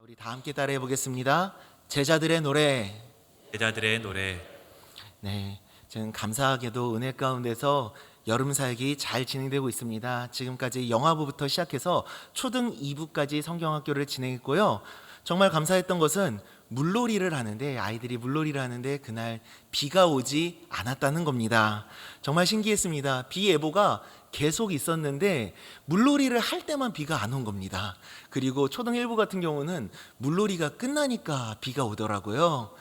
우리 다 함께 따라해 보겠습니다. 제자들의 노래. 제자들의 노래. 네, 지금 감사하게도 은혜 가운데서 여름 사역이 잘 진행되고 있습니다. 지금까지 영화부부터 시작해서 초등 2부까지 성경학교를 진행했고요. 정말 감사했던 것은 물놀이를 하는데, 아이들이 물놀이를 하는데 그날 비가 오지 않았다는 겁니다. 정말 신기했습니다. 비 예보가 계속 있었는데 물놀이를 할 때만 비가 안 온 겁니다. 그리고 초등 1부 같은 경우는 물놀이가 끝나니까 비가 오더라고요.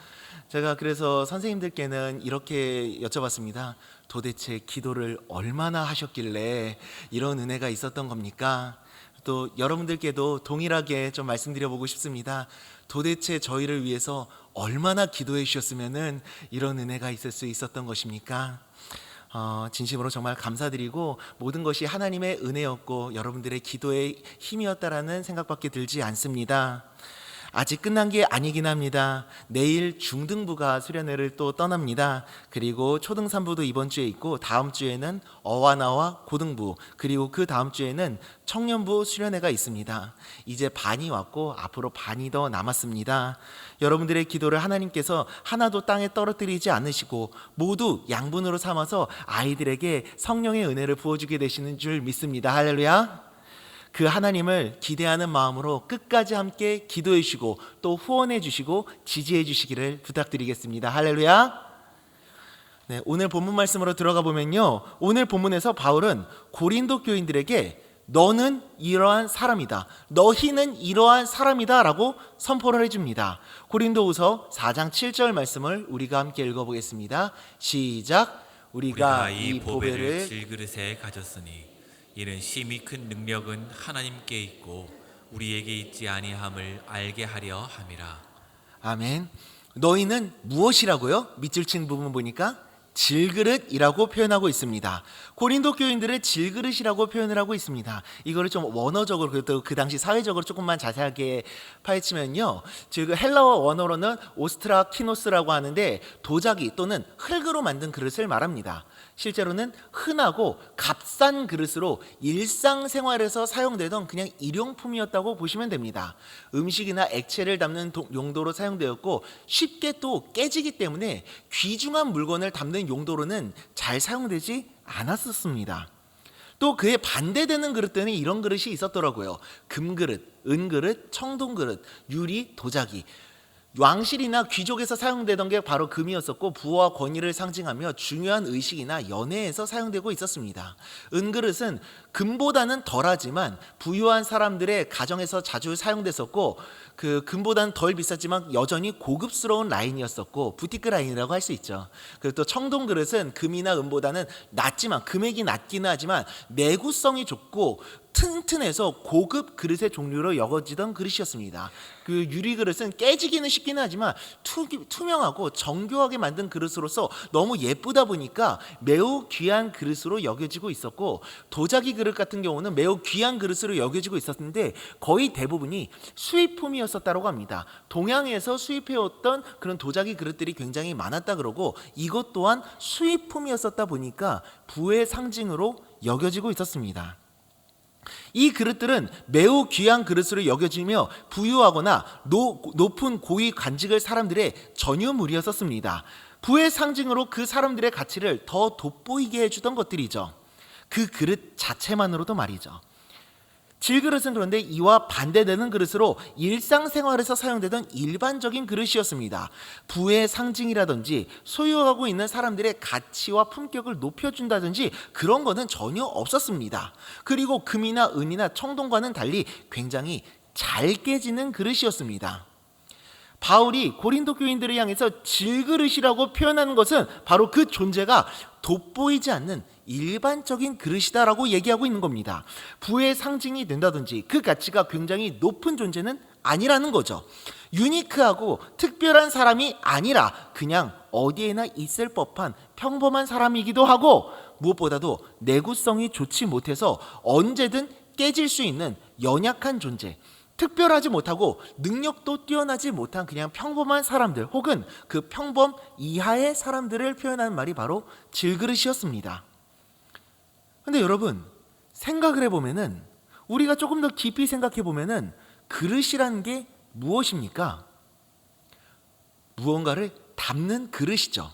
제가 그래서 선생님들께는 이렇게 여쭤봤습니다. 도대체 기도를 얼마나 하셨길래 이런 은혜가 있었던 겁니까? 또 여러분들께도 동일하게 좀 말씀드려보고 싶습니다. 도대체 저희를 위해서 얼마나 기도해 주셨으면 이런 은혜가 있을 수 있었던 것입니까? 진심으로 정말 감사드리고, 모든 것이 하나님의 은혜였고 여러분들의 기도의 힘이었다라는 생각밖에 들지 않습니다. 아직 끝난 게 아니긴 합니다. 내일 중등부가 수련회를 또 떠납니다. 그리고 초등 3부도 이번 주에 있고, 다음 주에는 어와나와 고등부, 그리고 그 다음 주에는 청년부 수련회가 있습니다. 이제 반이 왔고 앞으로 반이 더 남았습니다. 여러분들의 기도를 하나님께서 하나도 땅에 떨어뜨리지 않으시고 모두 양분으로 삼아서 아이들에게 성령의 은혜를 부어주게 되시는 줄 믿습니다. 할렐루야. 그 하나님을 기대하는 마음으로 끝까지 함께 기도해 주시고 또 후원해 주시고 지지해 주시기를 부탁드리겠습니다. 할렐루야. 네, 오늘 본문 말씀으로 들어가 보면요, 오늘 본문에서 바울은 고린도 교인들에게 너는 이러한 사람이다, 너희는 이러한 사람이다 라고 선포를 해줍니다. 고린도후서 4장 7절 말씀을 우리가 함께 읽어보겠습니다. 시작. 우리가 이 보배를 질그릇에 가졌으니 이는 심히 큰 능력은 하나님께 있고 우리에게 있지 아니함을 알게 하려 함이라. 아멘. 너희는 무엇이라고요? 밑줄 친 부분 보니까 질그릇이라고 표현하고 있습니다. 고린도 교인들을 질그릇이라고 표현을 하고 있습니다. 이거를 좀 원어적으로, 그것도 그 당시 사회적으로 조금만 자세하게 파헤치면요, 즉 헬라어 원어로는 오스트라키노스라고 하는데 도자기 또는 흙으로 만든 그릇을 말합니다. 실제로는 흔하고 값싼 그릇으로 일상생활에서 사용되던 그냥 일용품이었다고 보시면 됩니다. 음식이나 액체를 담는 용도로 사용되었고, 쉽게 또 깨지기 때문에 귀중한 물건을 담는 용도로는 잘 사용되지 않았었습니다. 또 그에 반대되는 그릇들은 이런 그릇이 있었더라고요. 금그릇, 은그릇, 청동그릇, 유리, 도자기. 왕실이나 귀족에서 사용되던 게 바로 금이었었고, 부와 권위를 상징하며 중요한 의식이나 연회에서 사용되고 있었습니다. 은그릇은 금보다는 덜하지만 부유한 사람들의 가정에서 자주 사용됐었고, 그 금보다는 덜 비쌌지만 여전히 고급스러운 라인이었었고, 부티크 라인이라고 할 수 있죠. 그리고 또 청동그릇은 금이나 은보다는 낮지만, 금액이 낮기는 하지만 내구성이 좋고 튼튼해서 고급 그릇의 종류로 여겨지던 그릇이었습니다. 그 유리 그릇은 깨지기는 쉽기는 하지만 투명하고 정교하게 만든 그릇으로서 너무 예쁘다 보니까 매우 귀한 그릇으로 여겨지고 있었고, 도자기 그릇 같은 경우는 매우 귀한 그릇으로 여겨지고 있었는데 거의 대부분이 수입품이었었다고 합니다. 동양에서 수입해왔던 그런 도자기 그릇들이 굉장히 많았다 그러고, 이것 또한 수입품이었었다 보니까 부의 상징으로 여겨지고 있었습니다. 이 그릇들은 매우 귀한 그릇으로 여겨지며 부유하거나 높은 고위 관직을 사람들의 전유물이었습니다. 부의 상징으로 그 사람들의 가치를 더 돋보이게 해주던 것들이죠. 그 그릇 자체만으로도 말이죠. 질그릇은 그런데 이와 반대되는 그릇으로 일상생활에서 사용되던 일반적인 그릇이었습니다. 부의 상징이라든지 소유하고 있는 사람들의 가치와 품격을 높여준다든지 그런 거는 전혀 없었습니다. 그리고 금이나 은이나 청동과는 달리 굉장히 잘 깨지는 그릇이었습니다. 바울이 고린도 교인들을 향해서 질그릇이라고 표현하는 것은 바로 그 존재가 돋보이지 않는 일반적인 그릇이다라고 얘기하고 있는 겁니다. 부의 상징이 된다든지 그 가치가 굉장히 높은 존재는 아니라는 거죠. 유니크하고 특별한 사람이 아니라 그냥 어디에나 있을 법한 평범한 사람이기도 하고, 무엇보다도 내구성이 좋지 못해서 언제든 깨질 수 있는 연약한 존재, 특별하지 못하고 능력도 뛰어나지 못한 그냥 평범한 사람들, 혹은 그 평범 이하의 사람들을 표현하는 말이 바로 질그릇이었습니다. 근데 여러분, 생각을 해보면은, 우리가 조금 더 깊이 생각해 보면은 그릇이라는 게 무엇입니까? 무언가를 담는 그릇이죠.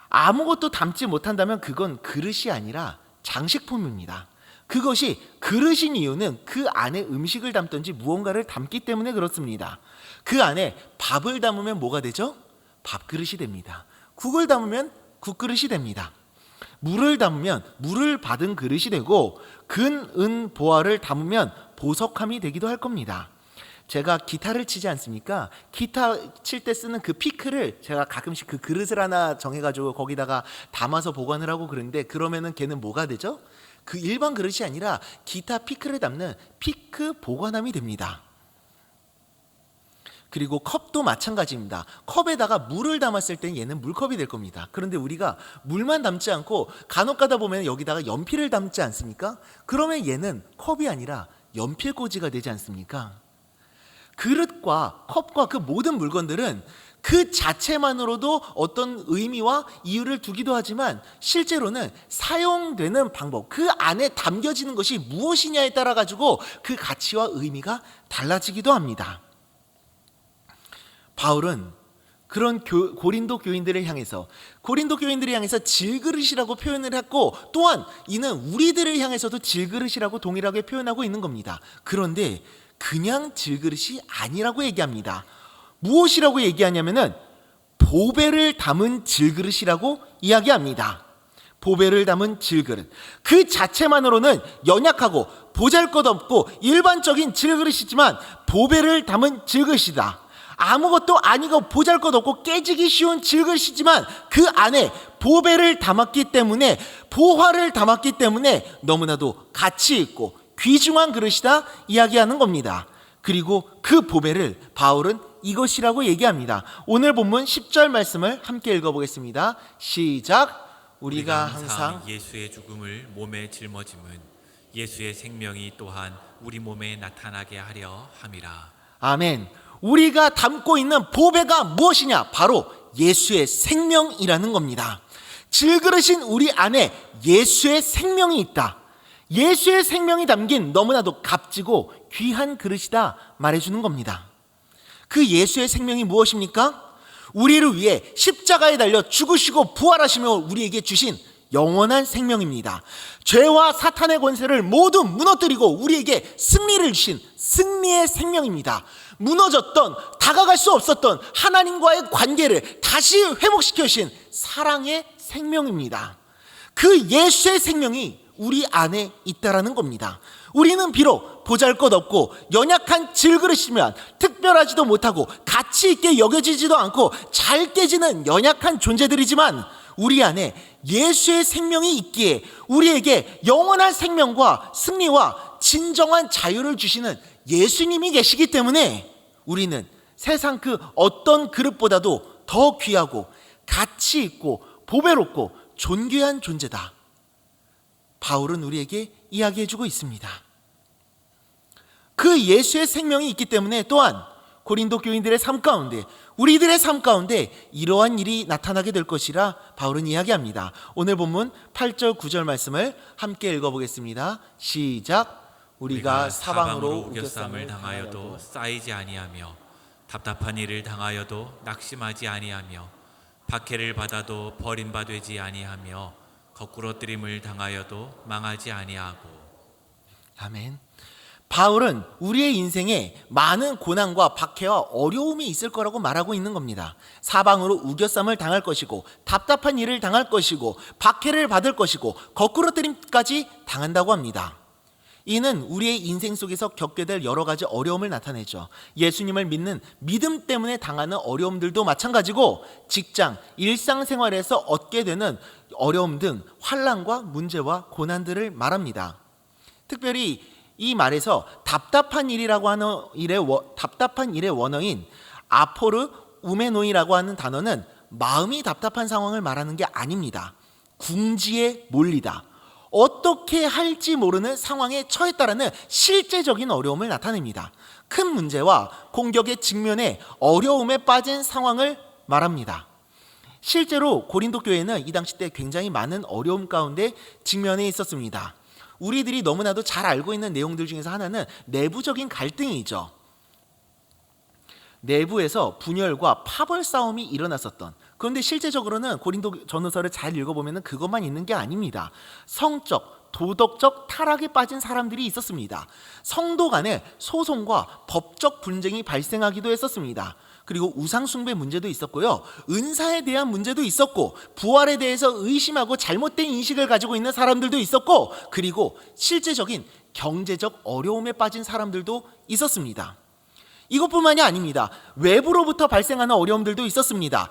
아무것도 담지 못한다면 그건 그릇이 아니라 장식품입니다. 그것이 그릇인 이유는 그 안에 음식을 담든지 무언가를 담기 때문에 그렇습니다. 그 안에 밥을 담으면 뭐가 되죠? 밥그릇이 됩니다. 국을 담으면 국그릇이 됩니다. 물을 담으면 물을 받은 그릇이 되고 근, 은, 보화를 담으면 보석함이 되기도 할 겁니다. 제가 기타를 치지 않습니까? 기타 칠 때 쓰는 그 피크를 제가 가끔씩 그 그릇을 하나 정해가지고 거기다가 담아서 보관을 하고 그러는데, 그러면은 걔는 뭐가 되죠? 그 일반 그릇이 아니라 기타 피크를 담는 피크 보관함이 됩니다. 그리고 컵도 마찬가지입니다. 컵에다가 물을 담았을 땐 얘는 물컵이 될 겁니다. 그런데 우리가 물만 담지 않고 간혹 가다 보면 여기다가 연필을 담지 않습니까? 그러면 얘는 컵이 아니라 연필꽂이가 되지 않습니까? 그릇과 컵과 그 모든 물건들은 그 자체만으로도 어떤 의미와 이유를 두기도 하지만 실제로는 사용되는 방법, 그 안에 담겨지는 것이 무엇이냐에 따라 가지고 그 가치와 의미가 달라지기도 합니다. 바울은 그런 고린도 교인들을 향해서 질그릇이라고 표현을 했고, 또한 이는 우리들을 향해서도 질그릇이라고 동일하게 표현하고 있는 겁니다. 그런데 그냥 질그릇이 아니라고 얘기합니다. 무엇이라고 얘기하냐면은 보배를 담은 질그릇이라고 이야기합니다. 보배를 담은 질그릇, 그 자체만으로는 연약하고 보잘것없고 일반적인 질그릇이지만 보배를 담은 질그릇이다. 아무것도 아니고 보잘것없고 깨지기 쉬운 질그릇이지만 그 안에 보배를 담았기 때문에, 보화를 담았기 때문에 너무나도 가치 있고 귀중한 그릇이다 이야기하는 겁니다. 그리고 그 보배를 바울은 이것이라고 얘기합니다. 오늘 본문 10절 말씀을 함께 읽어보겠습니다. 시작. 우리가 항상 예수의 죽음을 몸에 짊어짐은 예수의 생명이 또한 우리 몸에 나타나게 하려 함이라. 아멘. 우리가 담고 있는 보배가 무엇이냐? 바로 예수의 생명이라는 겁니다. 질그릇인 우리 안에 예수의 생명이 있다. 예수의 생명이 담긴 너무나도 값지고 귀한 그릇이다 말해주는 겁니다. 그 예수의 생명이 무엇입니까? 우리를 위해 십자가에 달려 죽으시고 부활하시며 우리에게 주신 영원한 생명입니다. 죄와 사탄의 권세를 모두 무너뜨리고 우리에게 승리를 주신 승리의 생명입니다. 무너졌던, 다가갈 수 없었던 하나님과의 관계를 다시 회복시켜 주신 사랑의 생명입니다. 그 예수의 생명이 우리 안에 있다라는 겁니다. 우리는 비록 보잘것없고 연약한 질그릇이면 특별하지도 못하고 가치 있게 여겨지지도 않고 잘 깨지는 연약한 존재들이지만 우리 안에 예수의 생명이 있기에 우리에게 영원한 생명과 승리와 진정한 자유를 주시는 예수님이 계시기 때문에 우리는 세상 그 어떤 그릇보다도 더 귀하고 가치 있고 보배롭고 존귀한 존재다. 바울은 우리에게 이야기해주고 있습니다. 그 예수의 생명이 있기 때문에 또한 고린도 교인들의 삶 가운데, 우리들의 삶 가운데 이러한 일이 나타나게 될 것이라 바울은 이야기합니다. 오늘 본문 8절 9절 말씀을 함께 읽어보겠습니다. 시작. 우리가 사방으로 우겨쌈을 당하여도 쌓이지 아니하며 답답한 일을 당하여도 낙심하지 아니하며 박해를 받아도 버림받지 아니하며 거꾸러뜨림을 당하여도 망하지 아니하고. 아멘. 바울은 우리의 인생에 많은 고난과 박해와 어려움이 있을 거라고 말하고 있는 겁니다. 사방으로 우겨쌈을 당할 것이고 답답한 일을 당할 것이고 박해를 받을 것이고 거꾸러뜨림까지 당한다고 합니다. 이는 우리의 인생 속에서 겪게 될 여러 가지 어려움을 나타내죠. 예수님을 믿는 믿음 때문에 당하는 어려움들도 마찬가지고 직장, 일상생활에서 얻게 되는 어려움 등 환난과 문제와 고난들을 말합니다. 특별히 이 말에서 답답한 일이라고 하는 답답한 일의 원어인 아포르 우메노이라고 하는 단어는 마음이 답답한 상황을 말하는 게 아닙니다. 궁지에 몰리다, 어떻게 할지 모르는 상황에 처했다라는 실제적인 어려움을 나타냅니다. 큰 문제와 공격의 직면에 어려움에 빠진 상황을 말합니다. 실제로 고린도 교회는 이 당시 때 굉장히 많은 어려움 가운데 직면해 있었습니다. 우리들이 너무나도 잘 알고 있는 내용들 중에서 하나는 내부적인 갈등이죠. 내부에서 분열과 파벌 싸움이 일어났었던, 그런데 실제적으로는 고린도 전후서를 잘 읽어보면 그것만 있는 게 아닙니다. 성적, 도덕적 타락에 빠진 사람들이 있었습니다. 성도 간에 소송과 법적 분쟁이 발생하기도 했었습니다. 그리고 우상숭배 문제도 있었고요, 은사에 대한 문제도 있었고, 부활에 대해서 의심하고 잘못된 인식을 가지고 있는 사람들도 있었고, 그리고 실제적인 경제적 어려움에 빠진 사람들도 있었습니다. 이것뿐만이 아닙니다. 외부로부터 발생하는 어려움들도 있었습니다.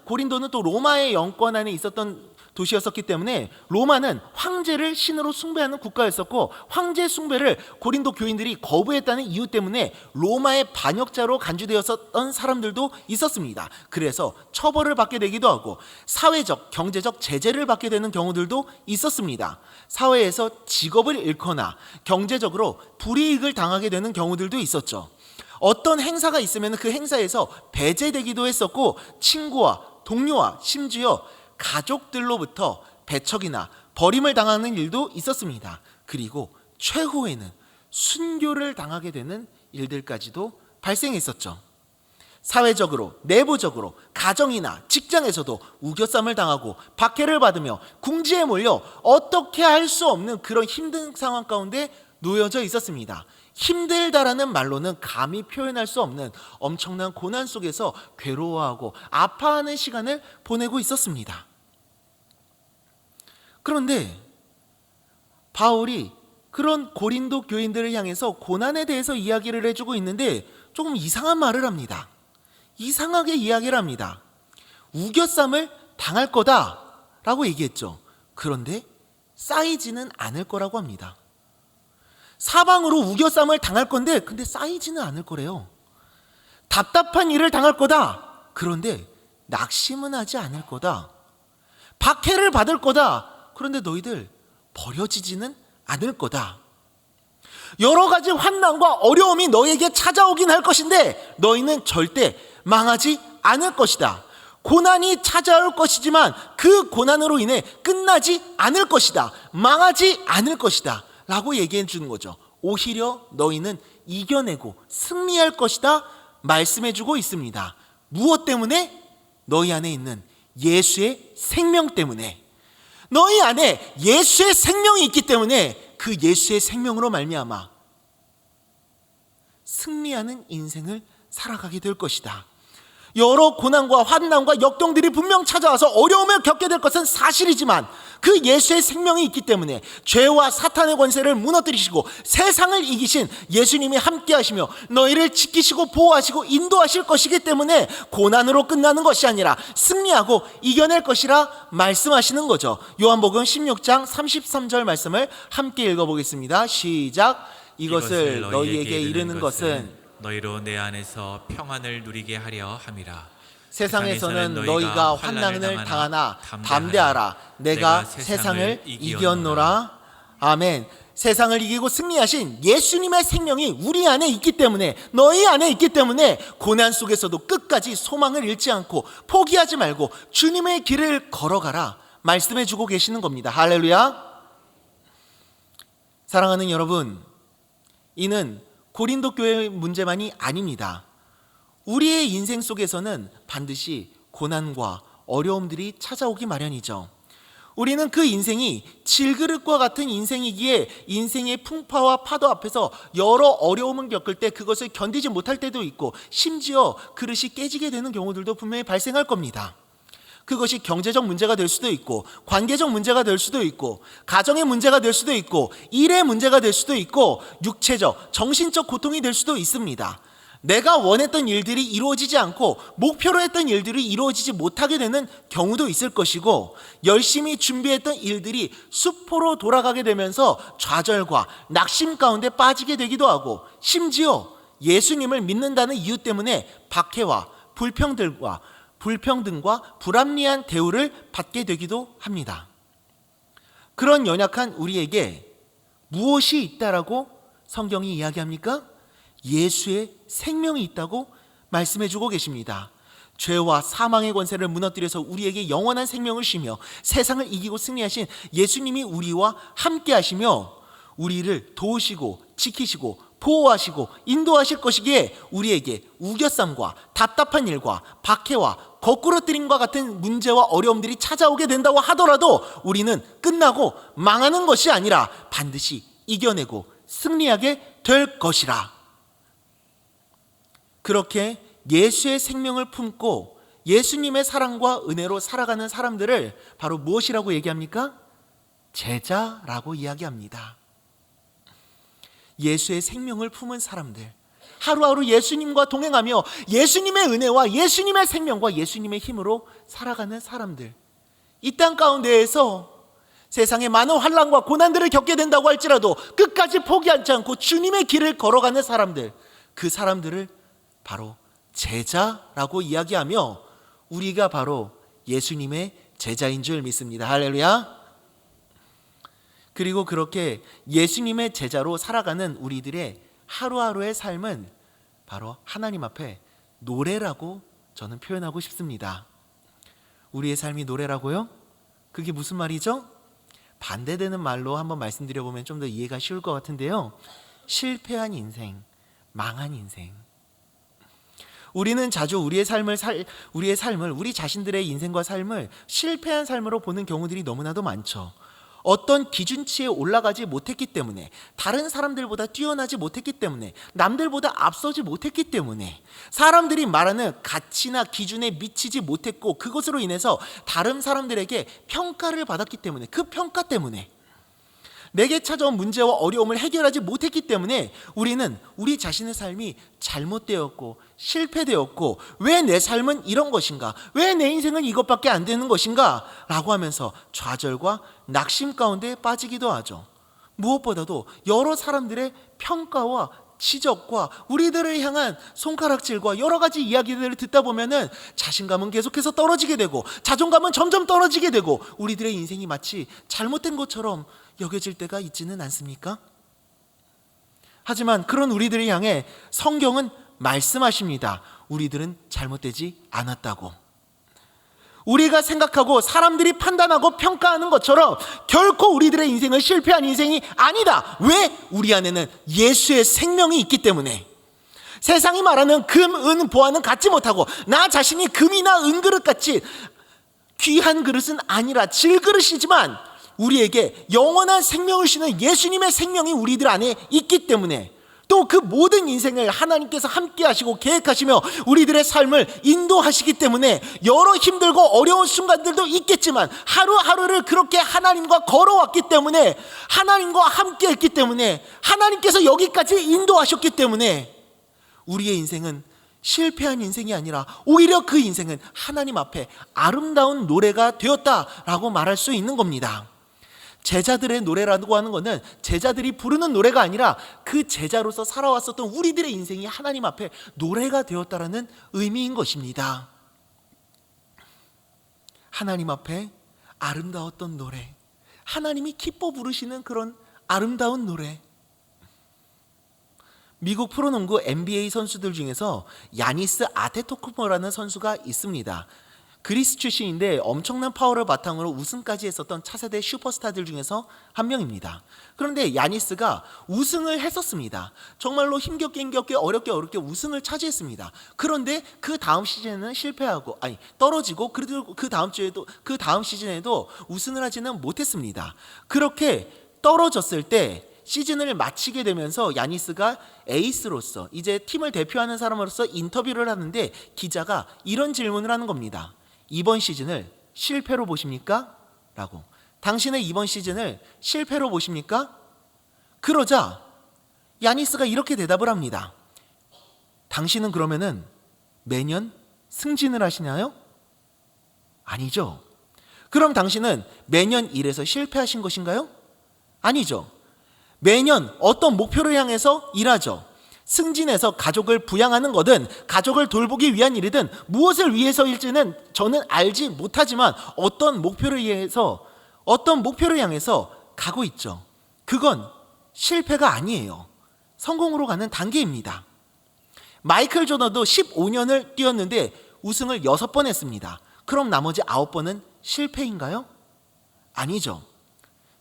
고린도는 또 로마의 영권 안에 있었던 도시였었기 때문에 로마는 황제를 신으로 숭배하는 국가였었고, 황제 숭배를 고린도 교인들이 거부했다는 이유 때문에 로마의 반역자로 간주되었던 사람들도 있었습니다. 그래서 처벌을 받게 되기도 하고 사회적, 경제적 제재를 받게 되는 경우들도 있었습니다. 사회에서 직업을 잃거나 경제적으로 불이익을 당하게 되는 경우들도 있었죠. 어떤 행사가 있으면 그 행사에서 배제되기도 했었고, 친구와 동료와 심지어 가족들로부터 배척이나 버림을 당하는 일도 있었습니다. 그리고 최후에는 순교를 당하게 되는 일들까지도 발생했었죠. 사회적으로, 내부적으로, 가정이나 직장에서도 우겨쌈을 당하고 박해를 받으며 궁지에 몰려 어떻게 할 수 없는 그런 힘든 상황 가운데 놓여져 있었습니다. 힘들다라는 말로는 감히 표현할 수 없는 엄청난 고난 속에서 괴로워하고 아파하는 시간을 보내고 있었습니다. 그런데 바울이 그런 고린도 교인들을 향해서 고난에 대해서 이야기를 해주고 있는데 조금 이상한 말을 합니다. 이상하게 이야기를 합니다. 우겨쌈을 당할 거다라고 얘기했죠. 그런데 쌓이지는 않을 거라고 합니다. 사방으로 우겨쌈을 당할 건데 근데 쌓이지는 않을 거래요. 답답한 일을 당할 거다. 그런데 낙심은 하지 않을 거다. 박해를 받을 거다. 그런데 너희들 버려지지는 않을 거다. 여러 가지 환난과 어려움이 너에게 찾아오긴 할 것인데 너희는 절대 망하지 않을 것이다. 고난이 찾아올 것이지만 그 고난으로 인해 끝나지 않을 것이다. 망하지 않을 것이다 라고 얘기해 주는 거죠. 오히려 너희는 이겨내고 승리할 것이다 말씀해 주고 있습니다. 무엇 때문에? 너희 안에 있는 예수의 생명 때문에. 너희 안에 예수의 생명이 있기 때문에 그 예수의 생명으로 말미암아 승리하는 인생을 살아가게 될 것이다. 여러 고난과 환난과 역경들이 분명 찾아와서 어려움을 겪게 될 것은 사실이지만 그 예수의 생명이 있기 때문에 죄와 사탄의 권세를 무너뜨리시고 세상을 이기신 예수님이 함께 하시며 너희를 지키시고 보호하시고 인도하실 것이기 때문에 고난으로 끝나는 것이 아니라 승리하고 이겨낼 것이라 말씀하시는 거죠. 요한복음 16장 33절 말씀을 함께 읽어보겠습니다. 시작. 이것을 너희에게 이르는 것은 너희로 내 안에서 평안을 누리게 하려 함이라. 세상에서는 너희가 환난을 당하나 담대하라. 내가 세상을 이겼노라. 아멘. 세상을 이기고 승리하신 예수님의 생명이 우리 안에 있기 때문에, 너희 안에 있기 때문에 고난 속에서도 끝까지 소망을 잃지 않고 포기하지 말고 주님의 길을 걸어가라 말씀해 주고 계시는 겁니다. 할렐루야. 사랑하는 여러분, 이는 고린도 교회의 문제만이 아닙니다. 우리의 인생 속에서는 반드시 고난과 어려움들이 찾아오기 마련이죠. 우리는 그 인생이 질그릇과 같은 인생이기에 인생의 풍파와 파도 앞에서 여러 어려움을 겪을 때 그것을 견디지 못할 때도 있고, 심지어 그릇이 깨지게 되는 경우들도 분명히 발생할 겁니다. 그것이 경제적 문제가 될 수도 있고, 관계적 문제가 될 수도 있고, 가정의 문제가 될 수도 있고, 일의 문제가 될 수도 있고, 육체적, 정신적 고통이 될 수도 있습니다. 내가 원했던 일들이 이루어지지 않고 목표로 했던 일들이 이루어지지 못하게 되는 경우도 있을 것이고, 열심히 준비했던 일들이 수포로 돌아가게 되면서 좌절과 낙심 가운데 빠지게 되기도 하고, 심지어 예수님을 믿는다는 이유 때문에 박해와 불평등과 불합리한 대우를 받게 되기도 합니다. 그런 연약한 우리에게 무엇이 있다라고 성경이 이야기합니까? 예수의 생명이 있다고 말씀해 주고 계십니다. 죄와 사망의 권세를 무너뜨려서 우리에게 영원한 생명을 주시며 세상을 이기고 승리하신 예수님이 우리와 함께 하시며 우리를 도우시고 지키시고 보호하시고 인도하실 것이기에 우리에게 우겨쌈과 답답한 일과 박해와 거꾸러뜨림과 같은 문제와 어려움들이 찾아오게 된다고 하더라도 우리는 끝나고 망하는 것이 아니라 반드시 이겨내고 승리하게 될 것이라. 그렇게 예수의 생명을 품고 예수님의 사랑과 은혜로 살아가는 사람들을 바로 무엇이라고 얘기합니까? 제자라고 이야기합니다. 예수의 생명을 품은 사람들, 하루하루 예수님과 동행하며 예수님의 은혜와 예수님의 생명과 예수님의 힘으로 살아가는 사람들, 이 땅 가운데에서 세상의 많은 환난과 고난들을 겪게 된다고 할지라도 끝까지 포기하지 않고 주님의 길을 걸어가는 사람들, 그 사람들을 바로 제자라고 이야기하며 우리가 바로 예수님의 제자인 줄 믿습니다. 할렐루야. 그리고 그렇게 예수님의 제자로 살아가는 우리들의 하루하루의 삶은 바로 하나님 앞에 노래라고 저는 표현하고 싶습니다. 우리의 삶이 노래라고요? 그게 무슨 말이죠? 반대되는 말로 한번 말씀드려보면 좀 더 이해가 쉬울 것 같은데요. 실패한 인생, 망한 인생. 우리는 자주 우리 삶을 우리 자신들의 인생과 삶을 실패한 삶으로 보는 경우들이 너무나도 많죠. 어떤 기준치에 올라가지 못했기 때문에, 다른 사람들보다 뛰어나지 못했기 때문에, 남들보다 앞서지 못했기 때문에, 사람들이 말하는 가치나 기준에 미치지 못했고 그것으로 인해서 다른 사람들에게 평가를 받았기 때문에, 그 평가 때문에 내게 찾아온 문제와 어려움을 해결하지 못했기 때문에 우리는 우리 자신의 삶이 잘못되었고 실패되었고, 왜 내 삶은 이런 것인가, 왜 내 인생은 이것밖에 안 되는 것인가 라고 하면서 좌절과 낙심 가운데 빠지기도 하죠. 무엇보다도 여러 사람들의 평가와 지적과 우리들을 향한 손가락질과 여러 가지 이야기들을 듣다 보면은 자신감은 계속해서 떨어지게 되고 자존감은 점점 떨어지게 되고 우리들의 인생이 마치 잘못된 것처럼 여겨질 때가 있지는 않습니까? 하지만 그런 우리들을 향해 성경은 말씀하십니다. 우리들은 잘못되지 않았다고. 우리가 생각하고 사람들이 판단하고 평가하는 것처럼 결코 우리들의 인생은 실패한 인생이 아니다. 왜? 우리 안에는 예수의 생명이 있기 때문에. 세상이 말하는 금, 은, 보화는 갖지 못하고 나 자신이 금이나 은그릇같이 귀한 그릇은 아니라 질그릇이지만 우리에게 영원한 생명을 주시는 예수님의 생명이 우리들 안에 있기 때문에, 또 그 모든 인생을 하나님께서 함께 하시고 계획하시며 우리들의 삶을 인도하시기 때문에 여러 힘들고 어려운 순간들도 있겠지만 하루하루를 그렇게 하나님과 걸어왔기 때문에, 하나님과 함께 했기 때문에, 하나님께서 여기까지 인도하셨기 때문에 우리의 인생은 실패한 인생이 아니라 오히려 그 인생은 하나님 앞에 아름다운 노래가 되었다라고 말할 수 있는 겁니다. 제자들의 노래라고 하는 것은 제자들이 부르는 노래가 아니라 그 제자로서 살아왔었던 우리들의 인생이 하나님 앞에 노래가 되었다라는 의미인 것입니다. 하나님 앞에 아름다웠던 노래, 하나님이 기뻐 부르시는 그런 아름다운 노래. 미국 프로농구 NBA 선수들 중에서 야니스 아테토쿠보라는 선수가 있습니다. 그리스 출신인데 엄청난 파워를 바탕으로 우승까지 했었던 차세대 슈퍼스타들 중에서 한 명입니다. 그런데 야니스가 우승을 했었습니다. 정말로 힘겹게 어렵게 우승을 차지했습니다. 그런데 그 다음 시즌에는 떨어지고, 그래도 그 다음 시즌에도 우승을 하지는 못했습니다. 그렇게 떨어졌을 때 시즌을 마치게 되면서 야니스가 에이스로서 이제 팀을 대표하는 사람으로서 인터뷰를 하는데 기자가 이런 질문을 하는 겁니다. 이번 시즌을 실패로 보십니까? 라고. 당신의 이번 시즌을 실패로 보십니까? 그러자 야니스가 이렇게 대답을 합니다. 당신은 그러면은 매년 승진을 하시나요? 아니죠. 그럼 당신은 매년 일해서 실패하신 것인가요? 아니죠. 매년 어떤 목표를 향해서 일하죠. 승진해서 가족을 부양하는 거든 가족을 돌보기 위한 일이든 무엇을 위해서일지는 저는 알지 못하지만 어떤 목표를 향해서 가고 있죠. 그건 실패가 아니에요. 성공으로 가는 단계입니다. 마이클 조던도 15년을 뛰었는데 우승을 6번 했습니다. 그럼 나머지 9번은 실패인가요? 아니죠.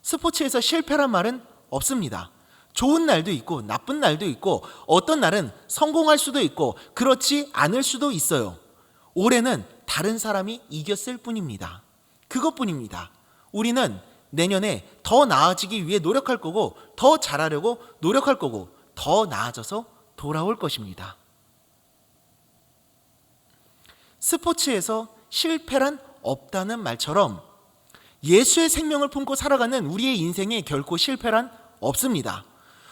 스포츠에서 실패란 말은 없습니다. 좋은 날도 있고 나쁜 날도 있고 어떤 날은 성공할 수도 있고 그렇지 않을 수도 있어요. 올해는 다른 사람이 이겼을 뿐입니다. 그것뿐입니다. 우리는 내년에 더 나아지기 위해 노력할 거고 더 잘하려고 노력할 거고 더 나아져서 돌아올 것입니다. 스포츠에서 실패란 없다는 말처럼 예수의 생명을 품고 살아가는 우리의 인생에 결코 실패란 없습니다.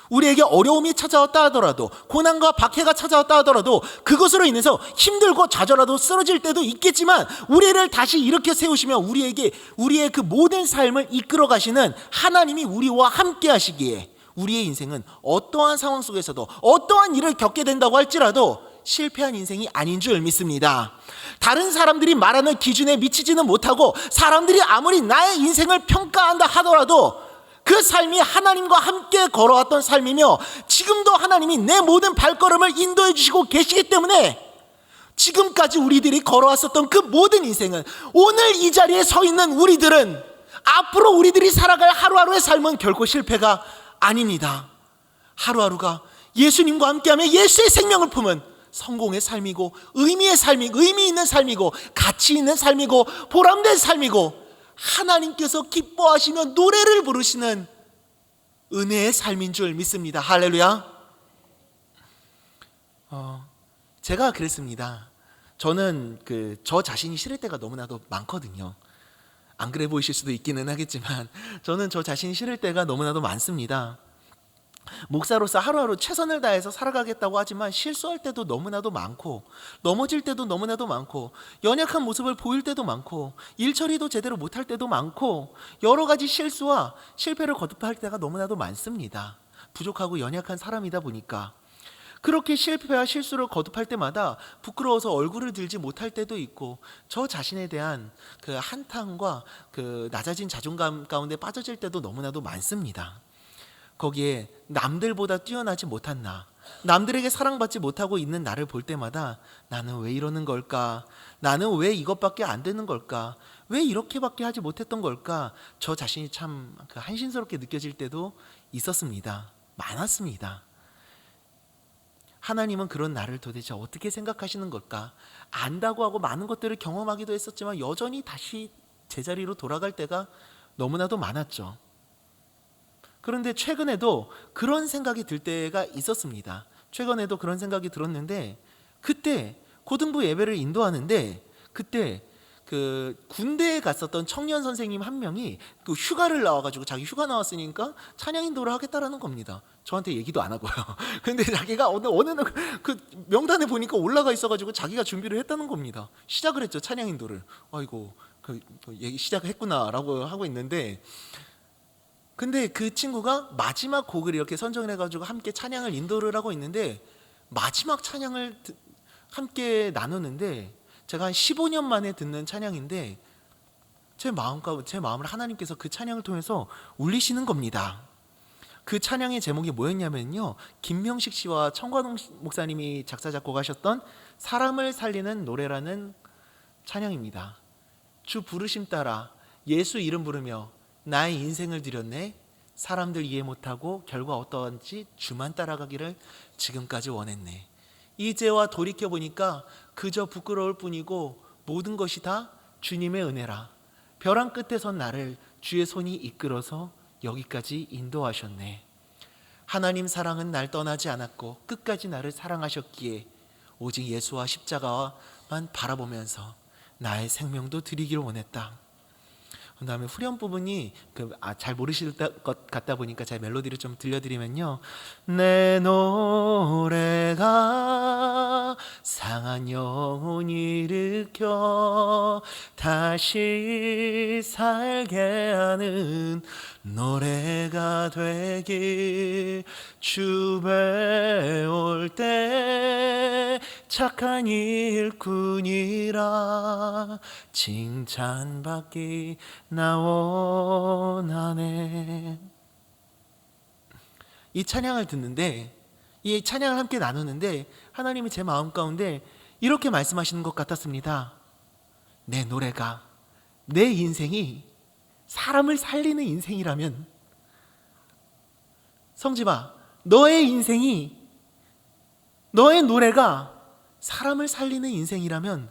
우리에게 어려움이 찾아왔다 하더라도 고난과 박해가 찾아왔다 하더라도 그것으로 인해서 힘들고 좌절하도 쓰러질 때도 있겠지만 우리를 다시 일으켜 세우시며 우리의 그 모든 삶을 이끌어 가시는 하나님이 우리와 함께 하시기에 우리의 인생은 어떠한 상황 속에서도 어떠한 일을 겪게 된다고 할지라도 실패한 인생이 아닌 줄 믿습니다. 다른 사람들이 말하는 기준에 미치지는 못하고 사람들이 아무리 나의 인생을 평가한다 하더라도 그 삶이 하나님과 함께 걸어왔던 삶이며 지금도 하나님이 내 모든 발걸음을 인도해 주시고 계시기 때문에 지금까지 우리들이 걸어왔었던 그 모든 인생은 오늘 이 자리에 서 있는 우리들은 앞으로 우리들이 살아갈 하루하루의 삶은 결코 실패가 아닙니다. 하루하루가 예수님과 함께하며 예수의 생명을 품은 성공의 삶이고 의미 있는 삶이고 가치 있는 삶이고 보람된 삶이고 하나님께서 기뻐하시며 노래를 부르시는 은혜의 삶인 줄 믿습니다. 할렐루야. 제가 그랬습니다. 저는 저 자신이 싫을 때가 너무나도 많거든요. 안 그래 보이실 수도 있기는 하겠지만 저는 저 자신이 싫을 때가 너무나도 많습니다. 목사로서 하루하루 최선을 다해서 살아가겠다고 하지만 실수할 때도 너무나도 많고 넘어질 때도 너무나도 많고 연약한 모습을 보일 때도 많고 일 처리도 제대로 못할 때도 많고 여러 가지 실수와 실패를 거듭할 때가 너무나도 많습니다. 부족하고 연약한 사람이다 보니까 그렇게 실패와 실수를 거듭할 때마다 부끄러워서 얼굴을 들지 못할 때도 있고 저 자신에 대한 그 한탄과 그 낮아진 자존감 가운데 빠져질 때도 너무나도 많습니다. 거기에 남들보다 뛰어나지 못한 나, 남들에게 사랑받지 못하고 있는 나를 볼 때마다 나는 왜 이러는 걸까? 나는 왜 이것밖에 안 되는 걸까? 왜 이렇게밖에 하지 못했던 걸까? 저 자신이 참 한심스럽게 느껴질 때도 있었습니다. 많았습니다. 하나님은 그런 나를 도대체 어떻게 생각하시는 걸까? 안다고 하고 많은 것들을 경험하기도 했었지만 여전히 다시 제자리로 돌아갈 때가 너무나도 많았죠. 그런데 최근에도 그런 생각이 들 때가 있었습니다. 최근에도 그런 생각이 들었는데 그때 고등부 예배를 인도하는데 그때 그 군대에 갔었던 청년 선생님 한 명이 그 휴가를 나와가지고 자기 휴가 나왔으니까 찬양 인도를 하겠다라는 겁니다. 저한테 얘기도 안 하고요. 근데 자기가 어느 그 명단에 보니까 올라가 있어가지고 자기가 준비를 했다는 겁니다. 시작을 했죠, 찬양 인도를. 아이고 얘기 시작했구나라고 하고 있는데. 근데 그 친구가 마지막 곡을 이렇게 선정을 해가지고 함께 찬양을 인도를 하고 있는데 마지막 찬양을 함께 나누는데 제가 한 15년 만에 듣는 찬양인데 제 마음을 하나님께서 그 찬양을 통해서 울리시는 겁니다. 그 찬양의 제목이 뭐였냐면요, 김명식 씨와 청관홍 목사님이 작사 작곡하셨던 사람을 살리는 노래라는 찬양입니다. 주 부르심 따라 예수 이름 부르며 나의 인생을 드렸네. 사람들 이해 못하고 결과 어떠한지 주만 따라가기를 지금까지 원했네. 이제와 돌이켜보니까 그저 부끄러울 뿐이고 모든 것이 다 주님의 은혜라. 벼랑 끝에 선 나를 주의 손이 이끌어서 여기까지 인도하셨네. 하나님 사랑은 날 떠나지 않았고 끝까지 나를 사랑하셨기에 오직 예수와 십자가만 바라보면서 나의 생명도 드리기를 원했다. 그 다음에 후렴 부분이 잘 모르실 것 같다 보니까 제 멜로디를 좀 들려드리면요, 내 노래가 상한 영혼 일으켜 다시 살게 하는 노래가 되길, 주 배울 때 착한 일꾼이라 칭찬받기 나 원하네. 이 찬양을 듣는데, 이 찬양을 함께 나누는데 하나님이 제 마음 가운데 이렇게 말씀하시는 것 같았습니다. 내 노래가, 내 인생이 사람을 살리는 인생이라면 성지마, 너의 인생이, 너의 노래가 사람을 살리는 인생이라면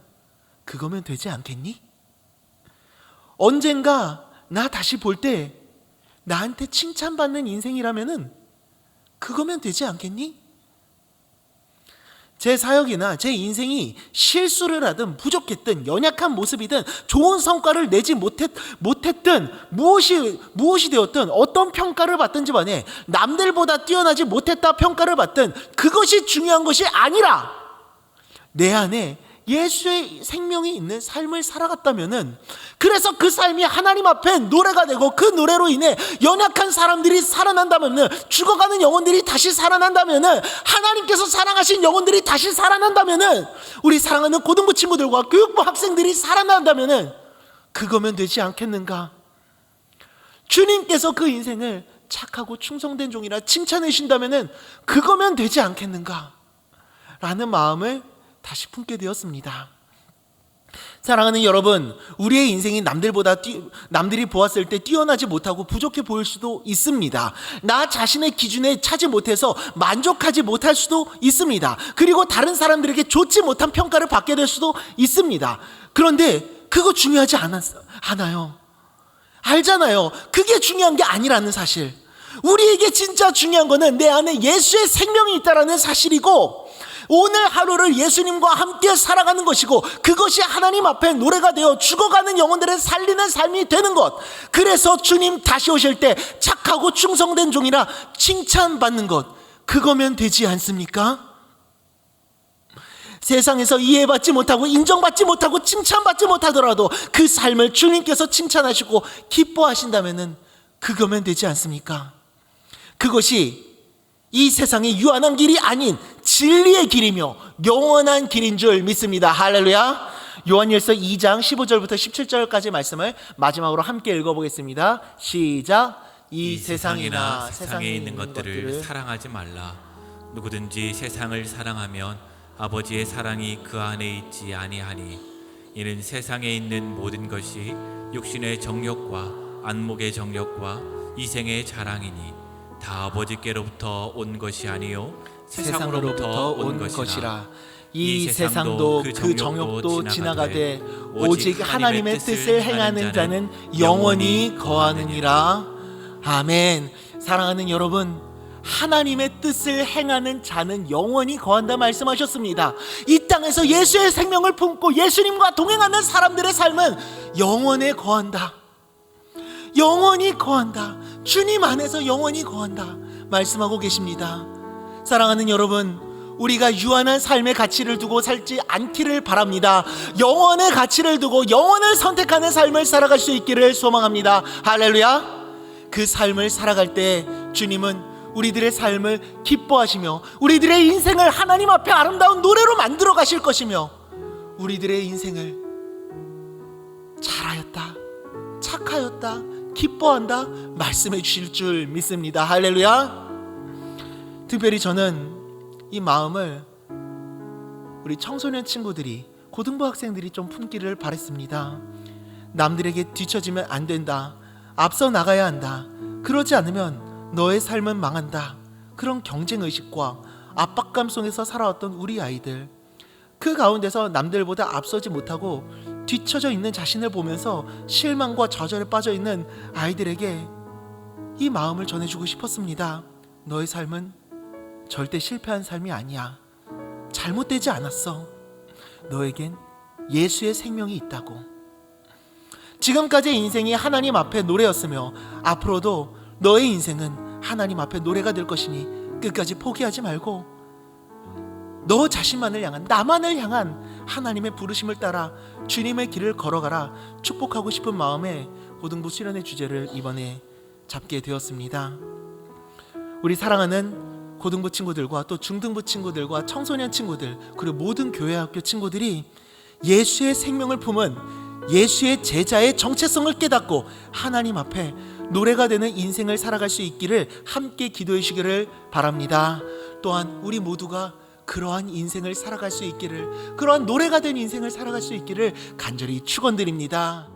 그거면 되지 않겠니? 언젠가 나 다시 볼 때 나한테 칭찬받는 인생이라면은 그거면 되지 않겠니? 제 사역이나 제 인생이 실수를 하든 부족했든 연약한 모습이든 좋은 성과를 내지 못했든 무엇이 되었든 어떤 평가를 받든지 간에 남들보다 뛰어나지 못했다 평가를 받든 그것이 중요한 것이 아니라 내 안에 예수의 생명이 있는 삶을 살아갔다면은, 그래서 그 삶이 하나님 앞에 노래가 되고 그 노래로 인해 연약한 사람들이 살아난다면은, 죽어가는 영혼들이 다시 살아난다면은, 하나님께서 사랑하신 영혼들이 다시 살아난다면은, 우리 사랑하는 고등부 친구들과 교육부 학생들이 살아난다면은 그거면 되지 않겠는가? 주님께서 그 인생을 착하고 충성된 종이라 칭찬해 주신다면은 그거면 되지 않겠는가? 라는 마음을 다시 품게 되었습니다. 사랑하는 여러분, 우리의 인생이 남들이 보았을 때 뛰어나지 못하고 부족해 보일 수도 있습니다. 나 자신의 기준에 차지 못해서 만족하지 못할 수도 있습니다. 그리고 다른 사람들에게 좋지 못한 평가를 받게 될 수도 있습니다. 그런데 그거 중요하지 않아요. 알잖아요. 그게 중요한 게 아니라는 사실. 우리에게 진짜 중요한 거는 내 안에 예수의 생명이 있다는 사실이고, 오늘 하루를 예수님과 함께 살아가는 것이고, 그것이 하나님 앞에 노래가 되어 죽어가는 영혼들을 살리는 삶이 되는 것. 그래서 주님 다시 오실 때 착하고 충성된 종이라 칭찬받는 것, 그거면 되지 않습니까? 세상에서 이해받지 못하고 인정받지 못하고 칭찬받지 못하더라도 그 삶을 주님께서 칭찬하시고 기뻐하신다면 그거면 되지 않습니까? 그것이 이 세상의 유한한 길이 아닌 진리의 길이며 영원한 길인 줄 믿습니다. 할렐루야. 요한일서 2장 15절부터 17절까지 말씀을 마지막으로 함께 읽어보겠습니다. 시작. 이 세상이나 세상에 있는 것들을 사랑하지 말라. 누구든지 세상을 사랑하면 아버지의 사랑이 그 안에 있지 아니하니, 이는 세상에 있는 모든 것이 육신의 정욕과 안목의 정욕과 이생의 자랑이니 다 아버지께로부터 온 것이 아니요 세상으로부터 온 것이라. 이 세상도 그 정욕도 지나가되 오직 하나님의 뜻을 행하는 자는 영원히 거하느니라. 아멘. 사랑하는 여러분, 하나님의 뜻을 행하는 자는 영원히 거한다 말씀하셨습니다. 이 땅에서 예수의 생명을 품고 예수님과 동행하는 사람들의 삶은 영원에 거한다. 영원히 거한다. 주님 안에서 영원히 거한다 말씀하고 계십니다. 사랑하는 여러분, 우리가 유한한 삶의 가치를 두고 살지 않기를 바랍니다. 영원의 가치를 두고 영원을 선택하는 삶을 살아갈 수 있기를 소망합니다. 할렐루야. 그 삶을 살아갈 때 주님은 우리들의 삶을 기뻐하시며 우리들의 인생을 하나님 앞에 아름다운 노래로 만들어 가실 것이며, 우리들의 인생을 잘하였다, 착하였다, 기뻐한다 말씀해 주실 줄 믿습니다. 할렐루야. 특별히 저는 이 마음을 우리 청소년 친구들이, 고등부 학생들이 좀 품기를 바랬습니다. 남들에게 뒤처지면 안 된다, 앞서 나가야 한다, 그러지 않으면 너의 삶은 망한다, 그런 경쟁의식과 압박감 속에서 살아왔던 우리 아이들, 그 가운데서 남들보다 앞서지 못하고 뒤처져 있는 자신을 보면서 실망과 좌절에 빠져 있는 아이들에게 이 마음을 전해주고 싶었습니다. 너의 삶은 절대 실패한 삶이 아니야. 잘못되지 않았어. 너에겐 예수의 생명이 있다고. 지금까지의 인생이 하나님 앞에 노래였으며 앞으로도 너의 인생은 하나님 앞에 노래가 될 것이니 끝까지 포기하지 말고 너 자신만을 향한, 나만을 향한 하나님의 부르심을 따라 주님의 길을 걸어가라 축복하고 싶은 마음에 고등부 수련의 주제를 이번에 잡게 되었습니다. 우리 사랑하는 고등부 친구들과 또 중등부 친구들과 청소년 친구들, 그리고 모든 교회학교 친구들이 예수의 생명을 품은 예수의 제자의 정체성을 깨닫고 하나님 앞에 노래가 되는 인생을 살아갈 수 있기를 함께 기도해 주시기를 바랍니다. 또한 우리 모두가 그러한 인생을 살아갈 수 있기를, 그러한 노래가 된 인생을 살아갈 수 있기를 간절히 축원드립니다.